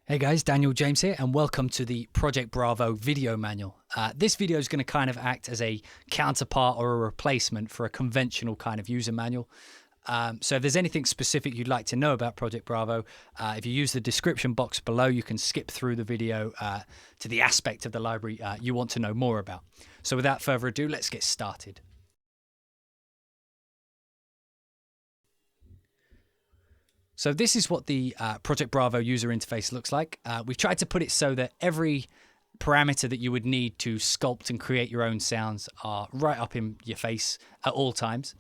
Hey guys, Daniel James here and welcome to the Project Bravo video manual. This video is going to kind of act as a counterpart or a replacement for a conventional kind of user manual. So if there's anything specific you'd like to know about Project Bravo, if you use the description box below, you can skip through the video to the aspect of the library you want to know more about. So without further ado, let's get started. So this is what the Project Bravo user interface looks like. We've tried to put it so that every parameter that you would need to sculpt and create your own sounds are right up in your face at all times.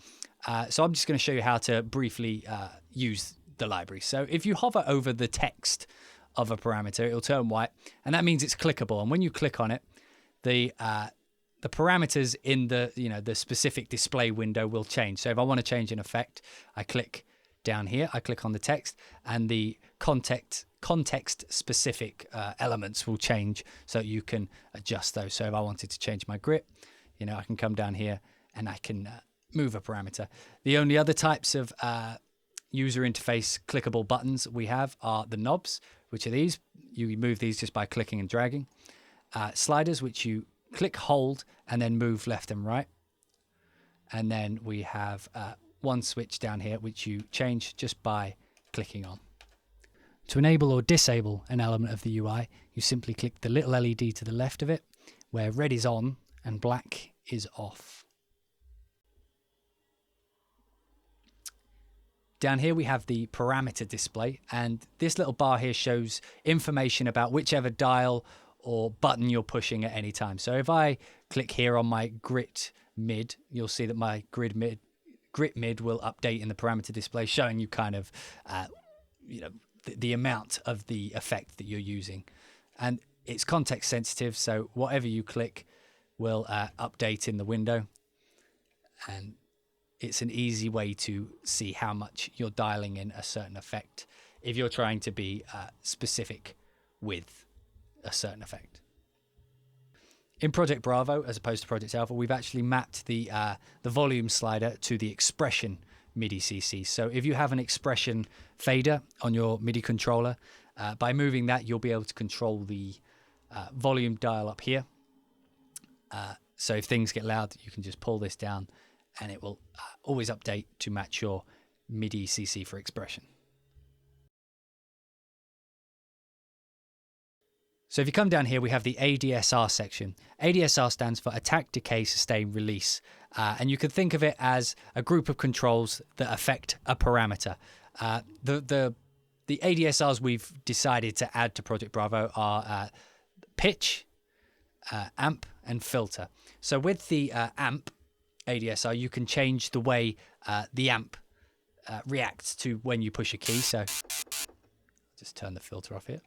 So I'm just going to show you how to briefly use the library. So if you hover over the text of a parameter, it'll turn white, and that means it's clickable. And when you click on it, the parameters in the specific display window will change. So if I want to change an effect, I click down here, I click on the text, and the context specific elements will change, so you can adjust those. So if I wanted to change my grip, I can come down here and I can move a parameter. The only other types of user interface clickable buttons we have are the knobs, which are these. You move these just by clicking and dragging. Sliders, which you click, hold, and then move left and right. And then we have one switch down here which you change just by clicking on. To enable or disable an element of the UI, you simply click the little LED to the left of it, where red is on and black is off. Down here we have the parameter display, and this little bar here shows information about whichever dial or button you're pushing at any time. So if I click here on my grit mid, you'll see that my grit mid will update in the parameter display, showing you kind of the amount of the effect that you're using. And it's context sensitive, so whatever you click will update in the window, and it's an easy way to see how much you're dialing in a certain effect if you're trying to be specific with a certain effect. In Project Bravo, as opposed to Project Alpha, we've actually mapped the volume slider to the expression MIDI CC. So if you have an expression fader on your MIDI controller, by moving that, you'll be able to control the volume dial up here. So if things get loud, you can just pull this down and it will always update to match your MIDI CC for expression. So if you come down here, we have the ADSR section. ADSR stands for Attack, Decay, Sustain, Release. And you can think of it as a group of controls that affect a parameter. The ADSRs we've decided to add to Project Bravo are pitch, amp, and filter. So with the amp ADSR, you can change the way the amp reacts to when you push a key. So just turn the filter off here.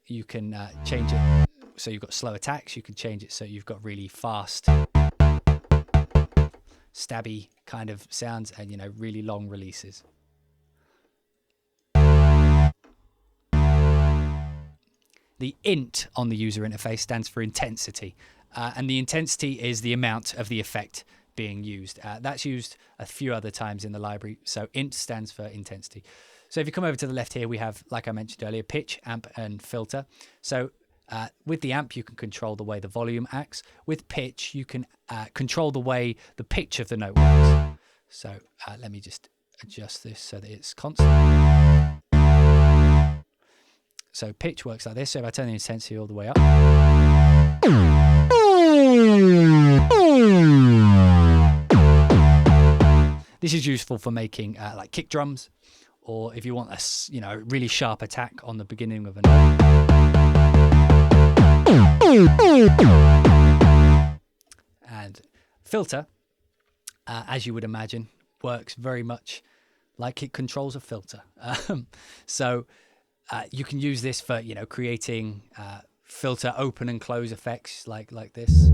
You can change it so you've got slow attacks. You can change it so you've got really fast, stabby kind of sounds, and really long releases. The int on the user interface stands for intensity, and the intensity is the amount of the effect being used. That's used a few other times in the library, so int stands for intensity. So if you come over to the left here, we have, like I mentioned earlier, pitch, amp, and filter. So with the amp, you can control the way the volume acts. With pitch, you can control the way the pitch of the note works. So let me just adjust this so that it's constant. So pitch works like this. So if I turn the intensity all the way up, this is useful for making like kick drums, or if you want a really sharp attack on the beginning of a note. And filter, as you would imagine, works very much like it controls a filter. So you can use this for creating filter open and close effects like this.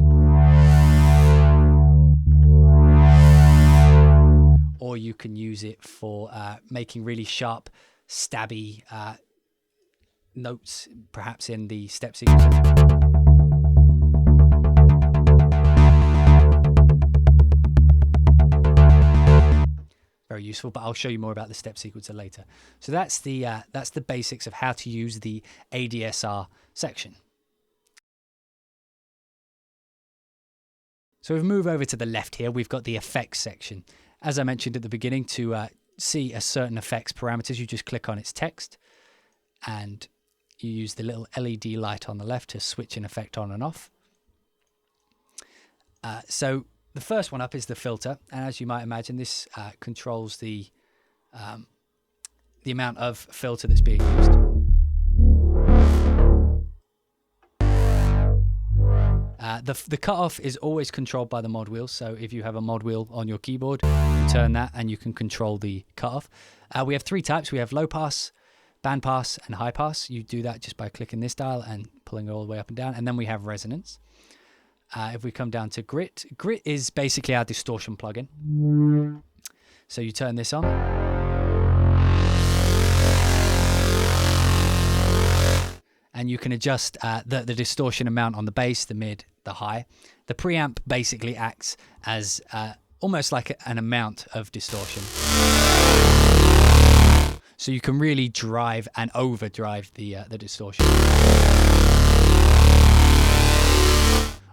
Or you can use it for making really sharp, stabby notes, perhaps in the step sequence. very useful, but I'll show you more about the step sequencer later. So that's the basics of how to use the ADSR section. So if we move over to the left here, we've got the effects section. As I mentioned at the beginning, to see a certain effects parameters, you just click on its text and you use the little LED light on the left to switch an effect on and off. So the first one up is the filter, and as you might imagine, this controls the amount of filter that's being used. The cutoff is always controlled by the mod wheel, so if you have a mod wheel on your keyboard, you turn that and you can control the cutoff. We have 3 types. We have low pass, band pass, and high pass. You do that just by clicking this dial and pulling it all the way up and down, and then we have resonance. If we come down to grit, grit is basically our distortion plugin. So you turn this on. And you can adjust the distortion amount on the bass, the mid, the high. The preamp basically acts as almost like an amount of distortion. So you can really drive and overdrive the distortion.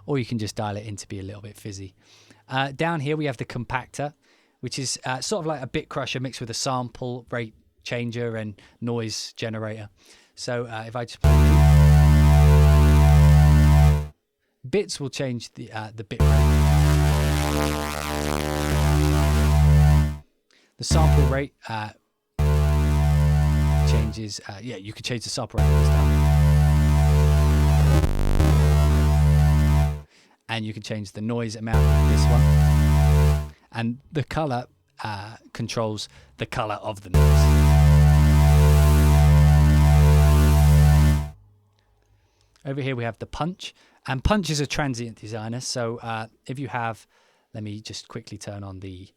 Or you can just dial it in to be a little bit fizzy. Down here we have the compactor, which is sort of like a bit crusher mixed with a sample rate changer and noise generator. So if I just play bits, will change the bit rate. The sample rate changes. Yeah, you can change the sample rate this time. And you can change the noise amount of this one. And the color controls the color of the noise. Over here we have the punch, and punch is a transient designer. So if you have, let me just quickly turn on the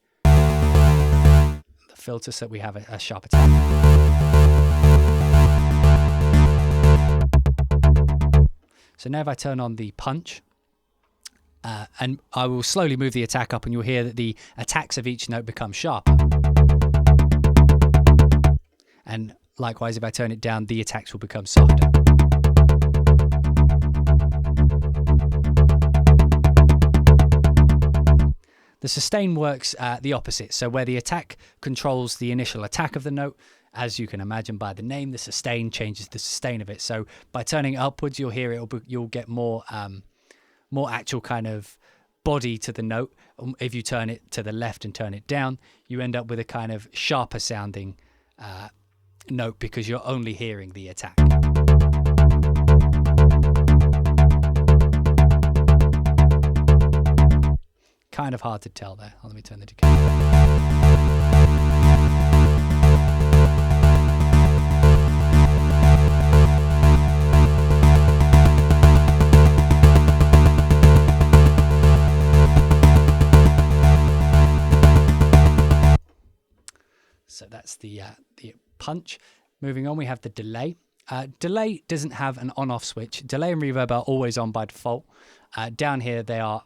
filter so that we have a sharp attack. So now if I turn on the punch, and I will slowly move the attack up, and you'll hear that the attacks of each note become sharper. And likewise, if I turn it down, the attacks will become softer. The sustain works the opposite. So where the attack controls the initial attack of the note, as you can imagine by the name, the sustain changes the sustain of it. So by turning it upwards, you'll hear you'll get more actual kind of body to the note. If you turn it to the left and turn it down, you end up with a kind of sharper sounding note because you're only hearing the attack. Kind of hard to tell there. Let me turn the decay. So that's the punch. Moving on, we have the delay. Delay doesn't have an on-off switch. Delay and reverb are always on by default. Down here, they are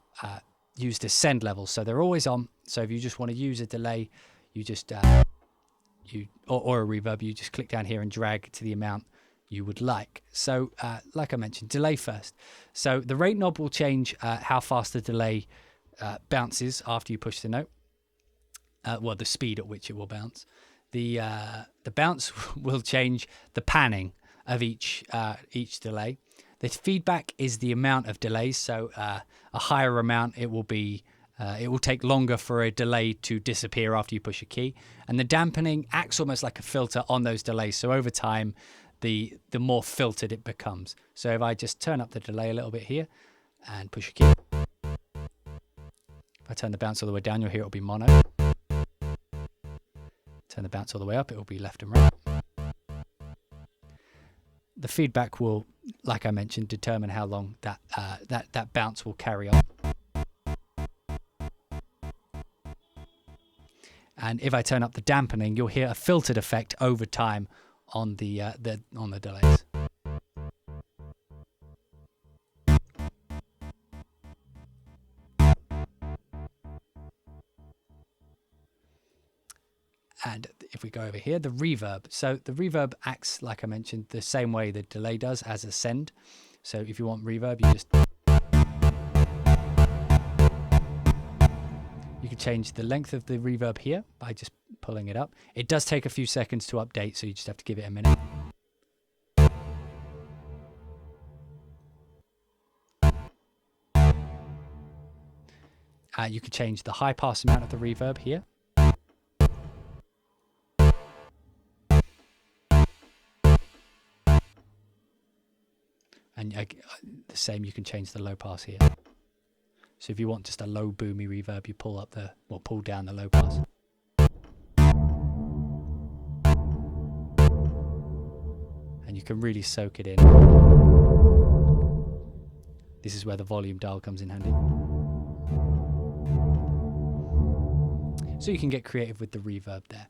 used as send levels, so they're always on. So if you just want to use a delay, you just or a reverb, you just click down here and drag to the amount you would like. So like I mentioned, delay first. So the rate knob will change how fast the delay bounces after you push the note. Well, the speed at which it will bounce. The bounce will change the panning of each delay. The feedback is the amount of delays. So a higher amount, it will take longer for a delay to disappear after you push a key. And the dampening acts almost like a filter on those delays. So over time, the more filtered it becomes. So if I just turn up the delay a little bit here and push a key, if I turn the bounce all the way down, you'll hear it will be mono. Turn the bounce all the way up, it will be left and right. The feedback will, like I mentioned, determine how long that bounce will carry on. And if I turn up the dampening, you'll hear a filtered effect over time on the delays. we go over here, the reverb. So the reverb acts, like I mentioned, the same way the delay does as a send. So if you want reverb, you can change the length of the reverb here by just pulling it up. It does take a few seconds to update, so you just have to give it a minute. You can change the high pass amount of the reverb here. And the same, you can change the low pass here. So if you want just a low boomy reverb, you pull down the low pass. And you can really soak it in. This is where the volume dial comes in handy. So you can get creative with the reverb there.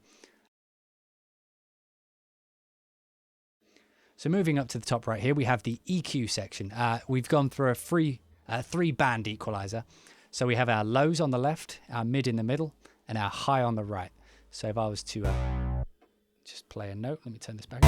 So moving up to the top right here, we have the EQ section. We've gone through a three-band equalizer. So we have our lows on the left, our mid in the middle, and our high on the right. So if I was to just play a note, let me turn this back.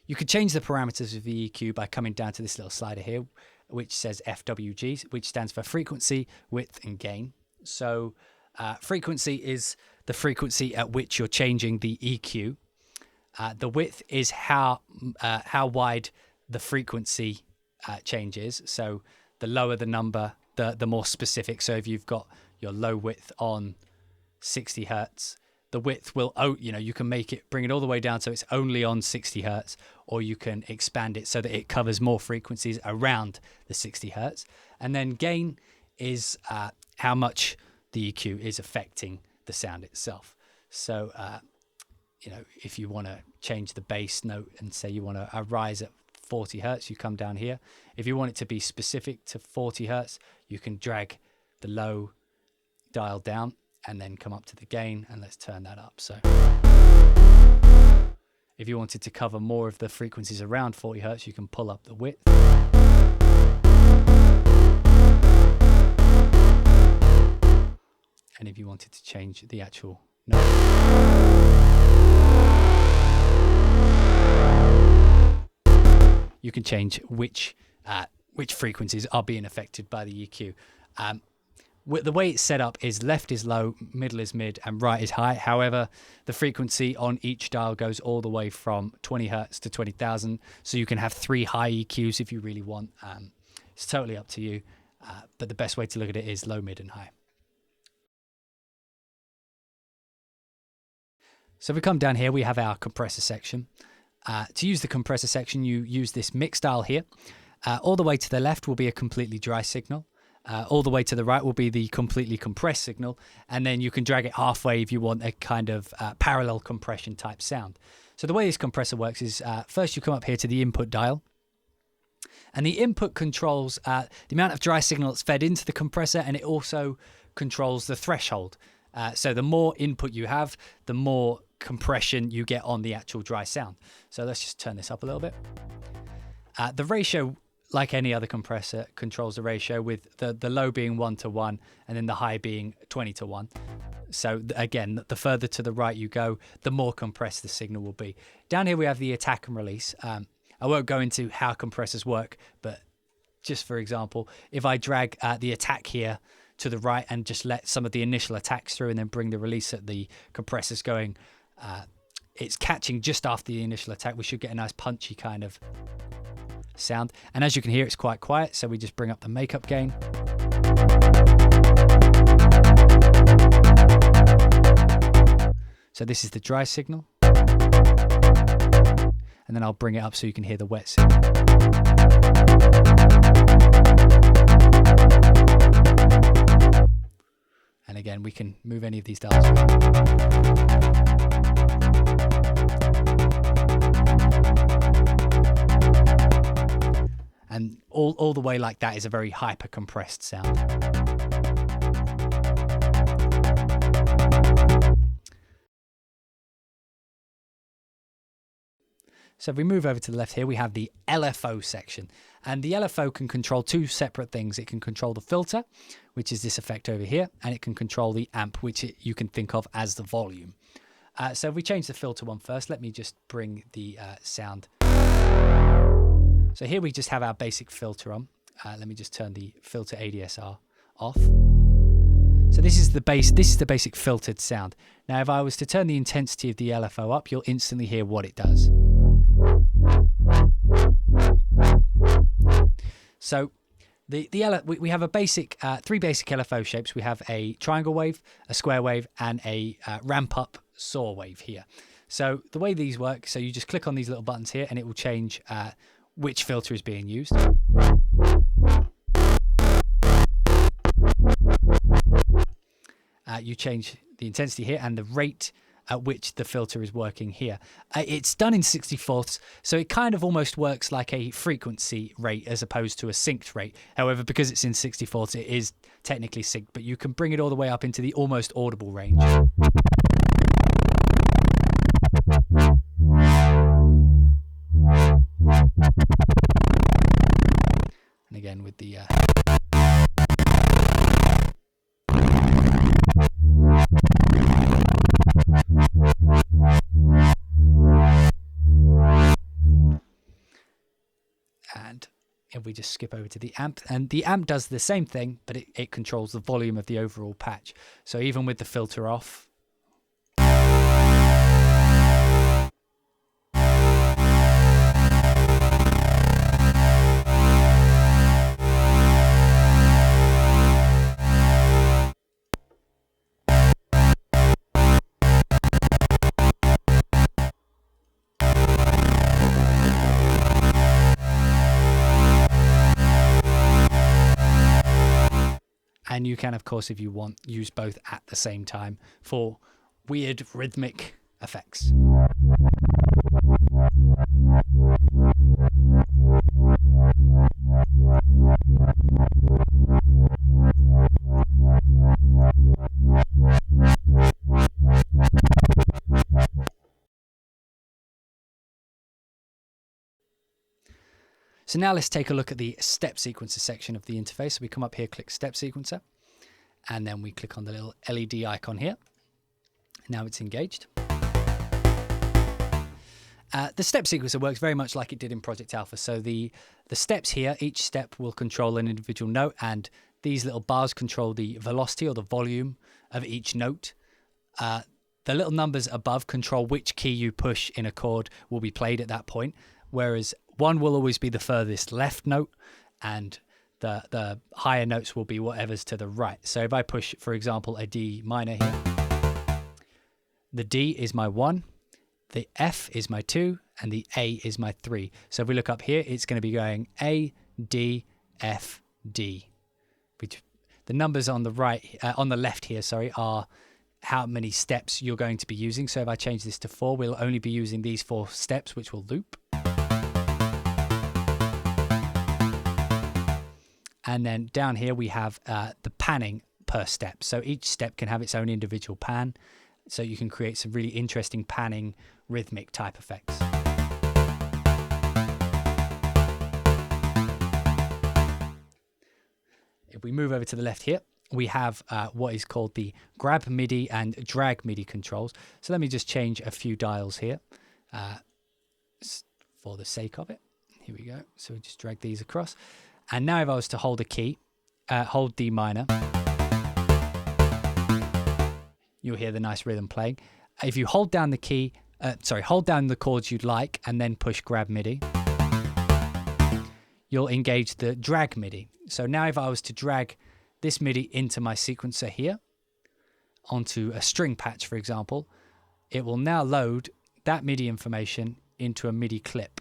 You could change the parameters of the EQ by coming down to this little slider here, which says FWG, which stands for frequency, width, and gain. So frequency is the frequency at which you're changing the EQ. The width is how wide the frequency changes. So the lower the number, the more specific. So if you've got your low width on 60 hertz, the width will, you can bring it all the way down so it's only on 60 hertz, or you can expand it so that it covers more frequencies around the 60 hertz. And then gain is how much the EQ is affecting the sound itself. So, if you want to change the bass note and say you want a rise at 40 hertz, you come down here. If you want it to be specific to 40 hertz, you can drag the low dial down and then come up to the gain, and let's turn that up. So if you wanted to cover more of the frequencies around 40 hertz, you can pull up the width. And if you wanted to change the actual note, you can change which frequencies are being affected by the EQ. The way it's set up is left is low, middle is mid, and right is high. However, the frequency on each dial goes all the way from 20 hertz to 20,000. So you can have 3 high EQs if you really want. It's totally up to you. But the best way to look at it is low, mid, and high. So if we come down here, we have our compressor section. To use the compressor section, you use this mix dial here. All the way to the left will be a completely dry signal. All the way to the right will be the completely compressed signal, and then you can drag it halfway if you want a kind of parallel compression type sound. So the way this compressor works is first you come up here to the input dial, and the input controls the amount of dry signal that's fed into the compressor, and it also controls the threshold. So the more input you have, the more compression you get on the actual dry sound. So let's just turn this up a little bit. The ratio, like any other compressor, controls the ratio with the low being 1:1 and then the high being 20:1. So again, the further to the right you go, the more compressed the signal will be. Down here we have the attack and release. I won't go into how compressors work, but just for example, if I drag the attack here to the right and just let some of the initial attacks through and then bring the release at the compressors going, it's catching just after the initial attack. We should get a nice punchy kind of sound, and as you can hear, it's quite quiet, so we just bring up the makeup gain. So this is the dry signal, and then I'll bring it up so you can hear the wet signal. And again, we can move any of these dials around. And all the way like that is a very hyper compressed sound. So if we move over to the left here, we have the LFO section. And the LFO can control two separate things. It can control the filter, which is this effect over here, and it can control the amp, which you can think of as the volume. So if we change the filter one first, let me just bring the sound. So here we just have our basic filter on. Let me just turn the filter ADSR off. So this is the basic filtered sound. Now if I was to turn the intensity of the LFO up, you'll instantly hear what it does. So we have a basic three basic LFO shapes. We have a triangle wave, a square wave, and a ramp up saw wave here. So the way these work, so you just click on these little buttons here and it will change which filter is being used. You change the intensity here and the rate at which the filter is working here. It's done in 64ths, so it kind of almost works like a frequency rate as opposed to a synced rate. However, because it's in 64ths, it is technically synced, but you can bring it all the way up into the almost audible range. And again with the and if we just skip over to the amp, and the amp does the same thing, but it controls the volume of the overall patch. So even with the filter off, and you can, of course, if you want, use both at the same time for weird rhythmic effects. So now let's take a look at the step sequencer section of the interface. So we come up here, click step sequencer, and then we click on the little LED icon here. Now it's engaged. The step sequencer works very much like it did in Project Alpha. So the steps here, each step will control an individual note, and these little bars control the velocity or the volume of each note. The little numbers above control which key you push in a chord will be played at that point, whereas one will always be the furthest left note, and the higher notes will be whatever's to the right. So if I push, for example, a D minor here, the D is my 1, the F is my 2, and the A is my 3. So if we look up here, it's going to be going A, D, F, D. The numbers on the right, on the left here, sorry, are how many steps you're going to be using. So if I change this to 4, we'll only be using these 4 steps, which will loop. And then down here we have the panning per step. So each step can have its own individual pan. So you can create some really interesting panning rhythmic type effects. If we move over to the left here, we have what is called the grab MIDI and drag MIDI controls. So let me just change a few dials here for the sake of it. Here we go. So we just drag these across. And now if I was to hold a key, hold D minor, you'll hear the nice rhythm playing. If you hold down the key, hold down the chords you'd like and then push grab MIDI, you'll engage the drag MIDI. So now if I was to drag this MIDI into my sequencer here, onto a string patch, for example, it will now load that MIDI information into a MIDI clip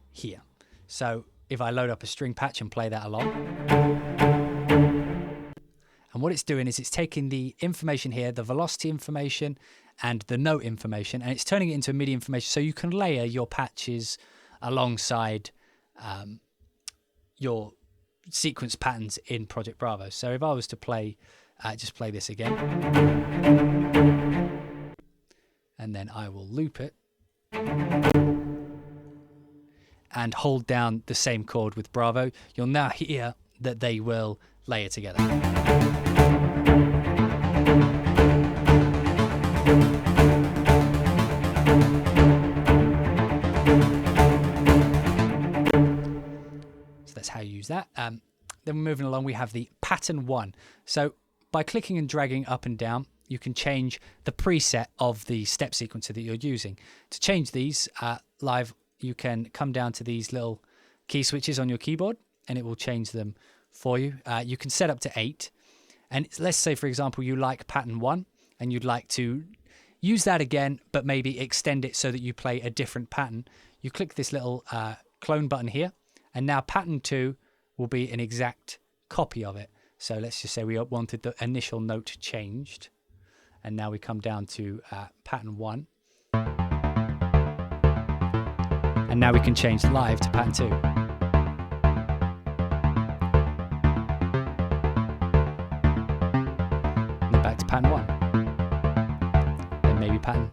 here. So if I load up a string patch and play that along, and what it's doing is it's taking the information here, the velocity information and the note information, and it's turning it into MIDI information so you can layer your patches alongside your sequence patterns in Project Bravo. So if I was to play, just play this again, and then I will loop it. and hold down the same chord with Bravo, you'll now hear that they will layer together. So that's how you use that. Then we're moving along, we have the pattern 1. So by clicking and dragging up and down, you can change the preset of the step sequencer that you're using. To change these live, you can come down to these little key switches on your keyboard and it will change them for you. You can set up to 8. And let's say, for example, you like pattern 1 and you'd like to use that again, but maybe extend it so that you play a different pattern. You click this little clone button here, and now pattern 2 will be an exact copy of it. So let's just say we wanted the initial note changed. And now we come down to pattern 1. And now we can change live to pattern 2. And then back to pattern 1. Then maybe pattern.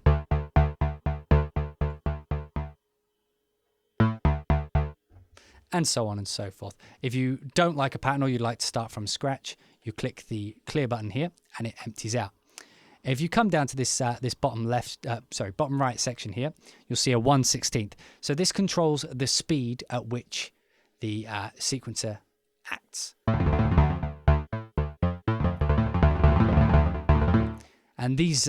And so on and so forth. If you don't like a pattern or you'd like to start from scratch, you click the clear button here and it empties out. If you come down to this this bottom right section here, you'll see a 1/16. So this controls the speed at which the sequencer acts. And these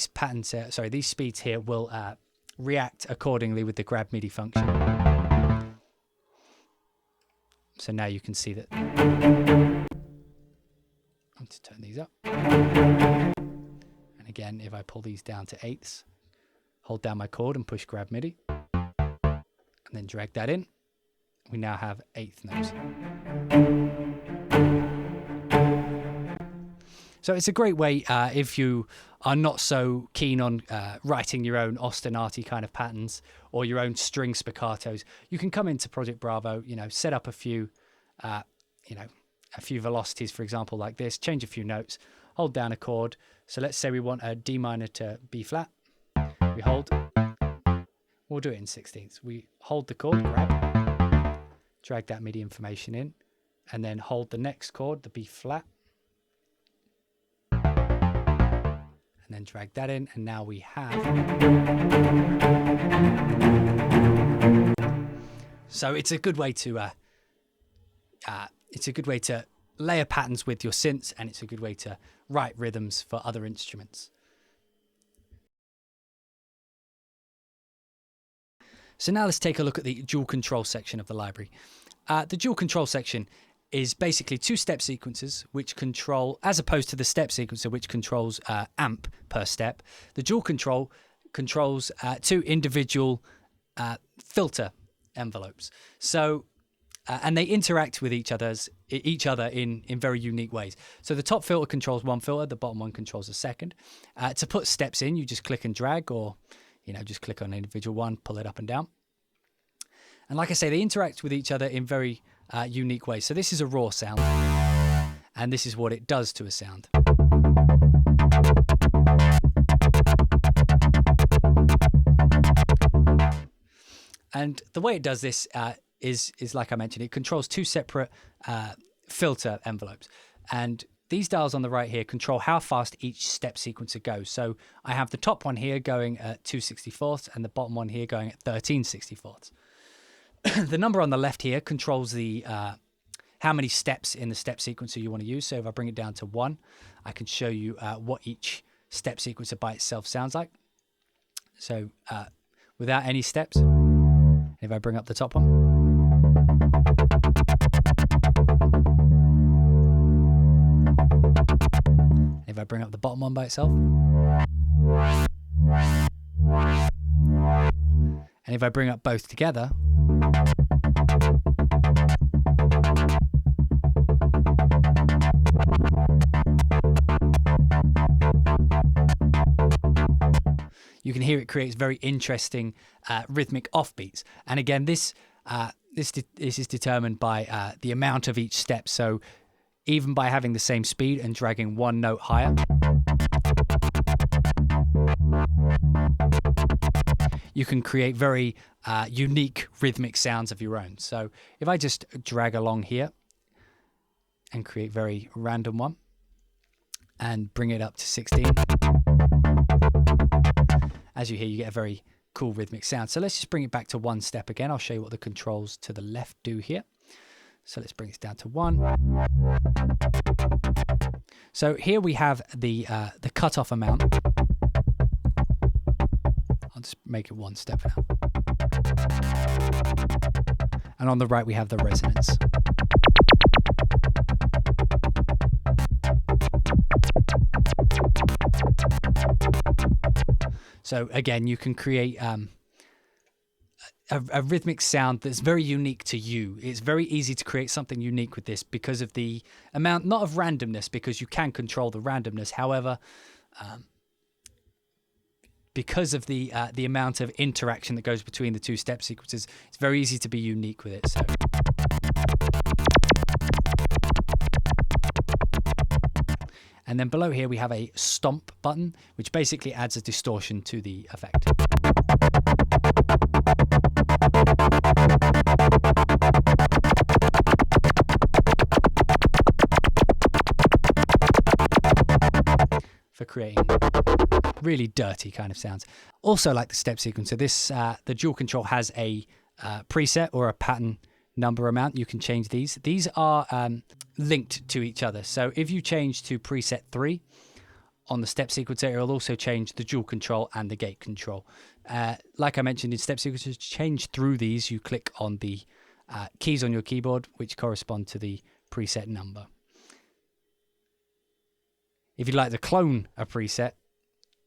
patterns, these speeds here will react accordingly with the grab MIDI function. So now you can see that. I'm going to turn these up. And again, if I pull these down to 8ths, hold down my chord and push grab MIDI, and then drag that in, we now have 8th notes. So it's a great way if you are not so keen on writing your own ostinati kind of patterns or your own string spiccatos. You can come into Project Bravo, set up a few, a few velocities, for example, like this, change a few notes, hold down a chord. So let's say we want a D minor to B flat. We hold, we'll do it in 16ths. We hold the chord, grab, drag that MIDI information in, and then hold the next chord, the B flat, and then drag that in, and now we have. So it's a good way to layer patterns with your synths, and it's a good way to write rhythms for other instruments. So now let's take a look at the dual control section of the library. The dual control section is basically 2 step sequences which control, as opposed to the step sequencer which controls amp per step, the dual control controls 2 individual filter envelopes. So, and they interact with each other in very unique ways. So the top filter controls one filter, the bottom one controls a second. To put steps in, you just click and drag, or just click on an individual one, pull it up and down. And like I say, they interact with each other in very unique ways. So this is a raw sound, and this is what it does to a sound. And the way it does this is like I mentioned, it controls 2 separate filter envelopes. And these dials on the right here control how fast each step sequencer goes. So I have the top one here going at 2/64 and the bottom one here going at 13/64. The number on the left here controls the how many steps in the step sequencer you want to use. So if I bring it down to 1, I can show you what each step sequencer by itself sounds like. So without any steps, if I bring up the top one, if I bring up the bottom one by itself, and if I bring up both together, you can hear it creates very interesting rhythmic offbeats. And again, this is determined by the amount of each step. So even by having the same speed and dragging one note you you can create very unique rhythmic sounds of your own. So if I just drag along here and create very random one and bring it up to 16, as you hear, you get a very cool rhythmic sound. So let's just bring it back to 1 step again. I'll show you what the controls to the left do here. So let's bring this down to 1. So here we have the cutoff amount. I'll just make it 1 step now. And on the right we have the resonance. So again, you can create a rhythmic sound that's very unique to you. It's very easy to create something unique with this because of the amount, not of randomness, because you can control the randomness. However, because of the amount of interaction that goes between the 2 step sequences, it's very easy to be unique with it. So. And then below here we have a stomp button, which basically adds a distortion to the effect. For creating really dirty kind of sounds. Also like the step sequencer, this the dual control has a preset or a pattern number amount. You can change these. These are linked to each other. So if you change to preset 3 on the step sequencer, it'll also change the dual control and the gate control. Like I mentioned in step sequencers, to change through these, you click on the keys on your keyboard, which correspond to the preset number. If you'd like to clone a preset,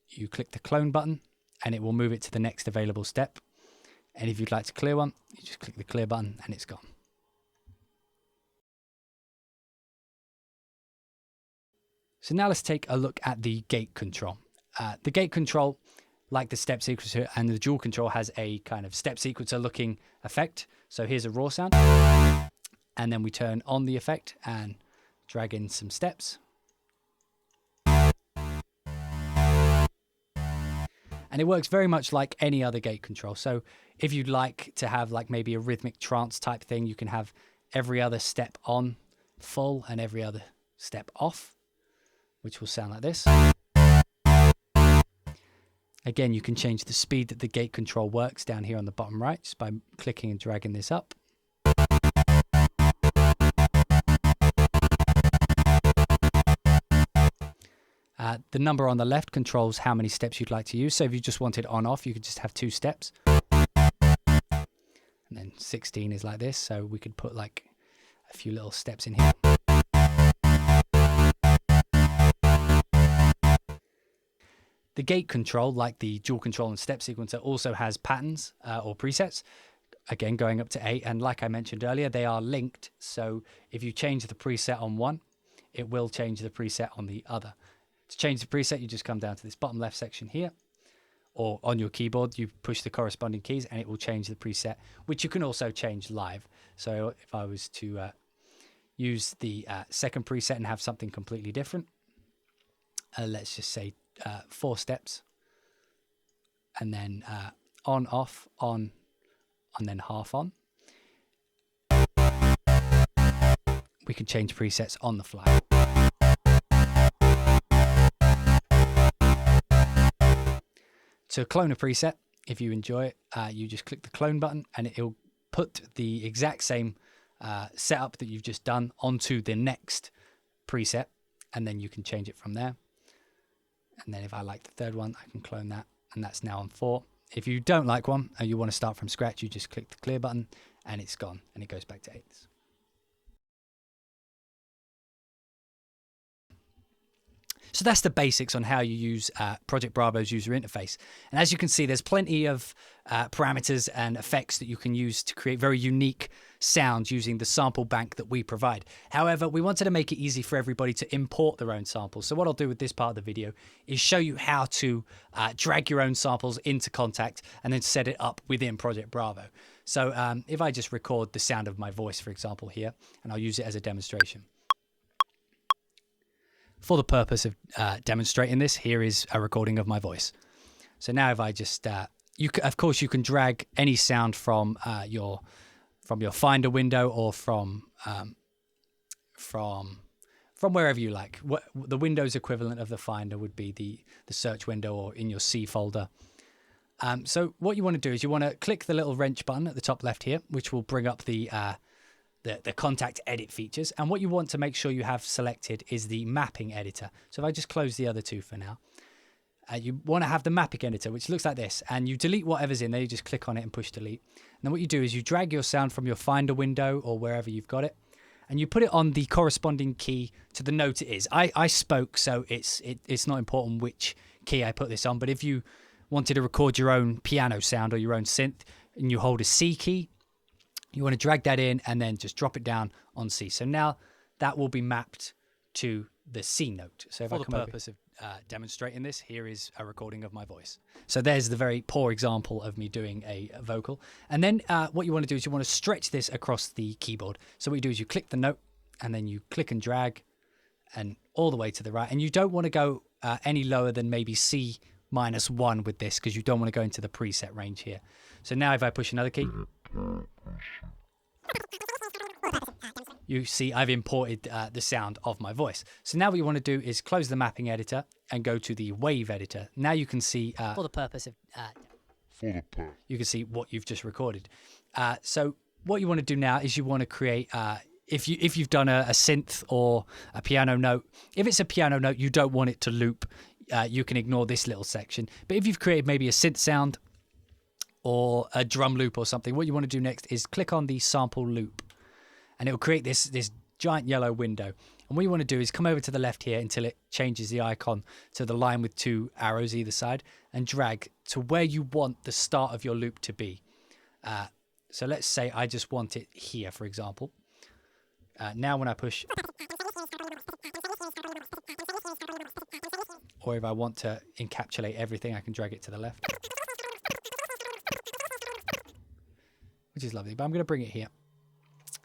you click the clone button and it will move it to the next available step. And if you'd like to clear one, you just click the clear button and it's gone. So now let's take a look at the gate control. The gate control, like the step sequencer and the dual control, has a kind of step sequencer looking effect. So here's a raw sound. And then we turn on the effect and drag in some steps. And it works very much like any other gate control. So if you'd like to have like maybe a rhythmic trance type thing, you can have every other step on full and every other step off, which will sound like this. Again, you can change the speed that the gate control works down here on the bottom right just by clicking and dragging this up. The number on the left controls how many steps you'd like to use. So if you just wanted on off, you could just have 2 steps. And then 16 is like this. So we could put like a few little steps in here. The gate control, like the dual control and step sequencer, also has patterns or presets. Again, going up to 8. And like I mentioned earlier, they are linked. So if you change the preset on one, it will change the preset on the other. To change the preset, you just come down to this bottom left section here, or on your keyboard, you push the corresponding keys and it will change the preset, which you can also change live. So if I was to use the second preset and have something completely different, let's just say 4 steps, and then on, off, on, and then half on. We can change presets on the fly. To clone a preset, if you enjoy it, you just click the clone button and it'll put the exact same setup that you've just done onto the next preset, and then you can change it from there. And then if I like the third one, I can clone that, and that's now on 4. If you don't like one and you want to start from scratch, you just click the clear button and it's gone and it goes back to 8s. So that's the basics on how you use Project Bravo's user interface. And as you can see, there's plenty of parameters and effects that you can use to create very unique sounds using the sample bank that we provide. However, we wanted to make it easy for everybody to import their own samples. So what I'll do with this part of the video is show you how to drag your own samples into Kontakt and then set it up within Project Bravo. So if I just record the sound of my voice, for example, here, and I'll use it as a demonstration. For the purpose of demonstrating this, here is a recording of my voice. So now if I just of course, you can drag any sound from your Finder window or from wherever you like. What the Windows equivalent of the Finder would be the search window or in your C folder. So what you want to do is you want to click the little wrench button at the top left here, which will bring up the contact edit features. And what you want to make sure you have selected is the mapping editor. So if I just close the other two for now, you want to have the mapping editor, which looks like this, and you delete whatever's in there. You just click on it and push delete. And then what you do is you drag your sound from your Finder window or wherever you've got it, and you put it on the corresponding key to the note it is. I spoke, so it's not important which key I put this on, but if you wanted to record your own piano sound or your own synth and you hold a C key, you want to drag that in and then just drop it down on C. So now that will be mapped to the C note. So if for the purpose of demonstrating this, here is a recording of my voice. So there's the very poor example of me doing a vocal. And then what you want to do is you want to stretch this across the keyboard. So what you do is you click the note and then you click and drag and all the way to the right. And you don't want to go any lower than maybe C-1 with this, because you don't want to go into the preset range here. So now if I push another key, you see I've imported the sound of my voice. So now what you want to do is close the mapping editor and go to the wave editor. Now you can see for the purpose of you can see what you've just recorded. So what you want to do now is you want to create if you've done a synth or a piano note. If it's a piano note, you don't want it to loop. You can ignore this little section. But if you've created maybe a synth sound or a drum loop or something, what you want to do next is click on the sample loop, and it will create this giant yellow window. And what you want to do is come over to the left here until it changes the icon to the line with two arrows either side, and drag to where you want the start of your loop to be. So let's say I just want it here, for example. Now when I push, or if I want to encapsulate everything, I can drag it to the left, which is lovely. But I'm going to bring it here.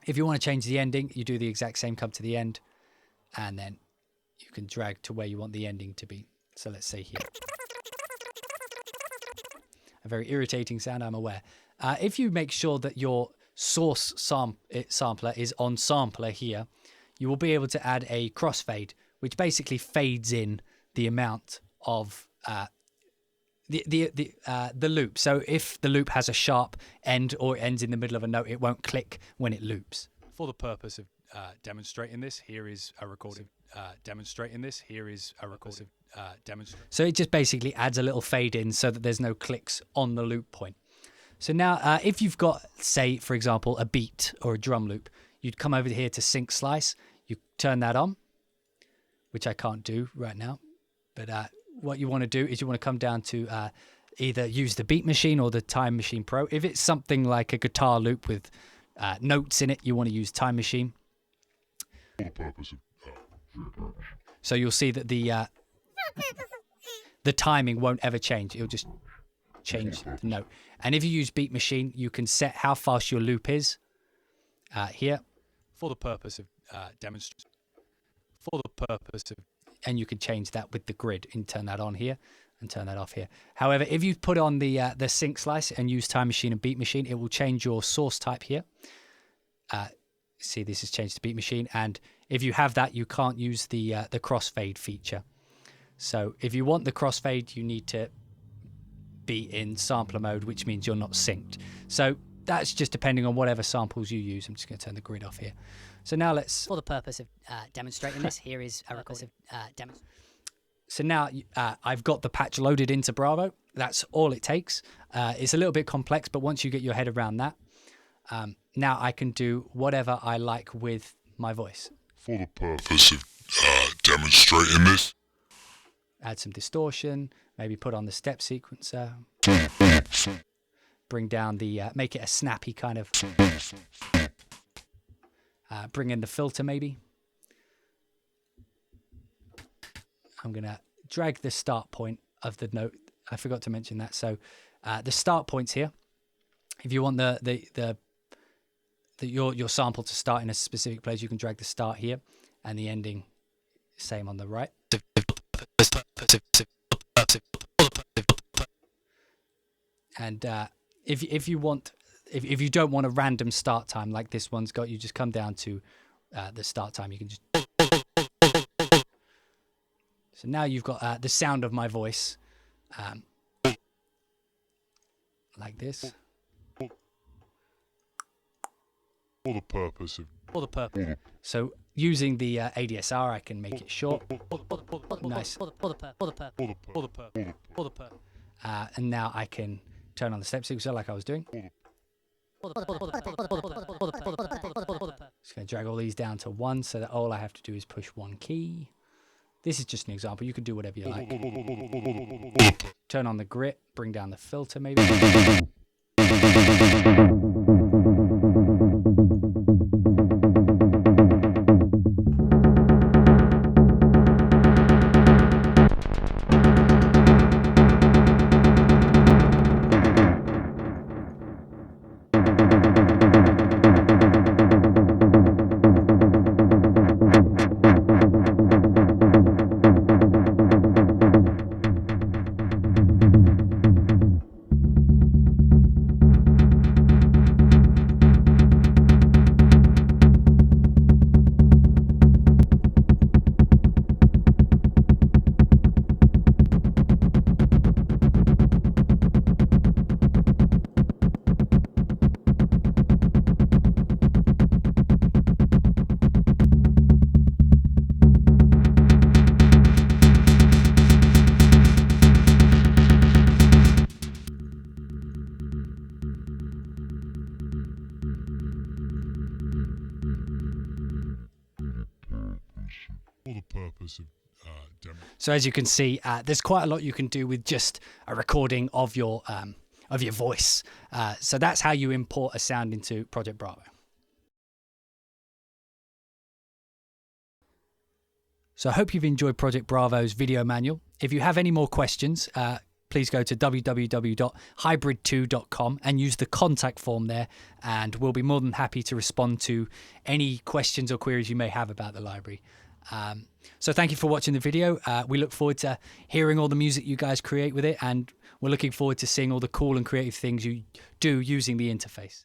If you want to change the ending, you do the exact same, come to the end, and then you can drag to where you want the ending to be. So let's say here. A very irritating sound, I'm aware. If you make sure that your source sampler is on sampler here, you will be able to add a crossfade, which basically fades in the amount of the loop. So if the loop has a sharp end or it ends in the middle of a note, it won't click when it loops. For the purpose of demonstrating this, here is a recording. So it just basically adds a little fade in so that there's no clicks on the loop point. So now if you've got, say, for example, a beat or a drum loop, you'd come over here to sync slice. You turn that on, which I can't do right now. But what you want to do is you want to come down to either use the Beat Machine or the Time Machine Pro. If it's something like a guitar loop with notes in it, you want to use Time Machine. For the purpose of so you'll see that the timing won't ever change. It'll just change the note. And if you use Beat Machine, you can set how fast your loop is here. For the purpose of demonstration. For the purpose of, and you can change that with the grid and turn that on here and turn that off here. However, if you put on the sync slice and use Time Machine and Beat Machine, it will change your source type here. See, this has changed to Beat Machine, and if you have that, you can't use the crossfade feature. So if you want the crossfade, you need to be in sampler mode, which means you're not synced. So that's just depending on whatever samples you use. I'm just going to turn the grid off here. So now let's... For the purpose of demonstrating this, here is a recording. So now I've got the patch loaded into Bravo. That's all it takes. It's a little bit complex, but once you get your head around that, now I can do whatever I like with my voice. For the purpose of demonstrating this. Add some distortion, maybe put on the step sequencer. Bring down the, make it a snappy kind of. Bring in the filter maybe. I'm going to drag the start point of the note. I forgot to mention that. So the start points here. If you want your sample to start in a specific place, you can drag the start here, and the ending same on the right. And if you don't want a random start time like this one's got, you just come down to the start time. You can just. So now you've got the sound of my voice, like this. For the purpose of. So using the ADSR, I can make it short. Nice. And now I can turn on the step sequencer like I was doing. Just going to drag all these down to 1 so that all I have to do is push 1 key. This is just an example. You can do whatever you like. Turn on the grit, bring down the filter maybe. For the purpose of So as you can see, there's quite a lot you can do with just a recording of your voice. So that's how you import a sound into Project Bravo. So I hope you've enjoyed Project Bravo's video manual. If you have any more questions, please go to www.hybrid2.com and use the contact form there, and we'll be more than happy to respond to any questions or queries you may have about the library. So thank you for watching the video. We look forward to hearing all the music you guys create with it, and we're looking forward to seeing all the cool and creative things you do using the interface.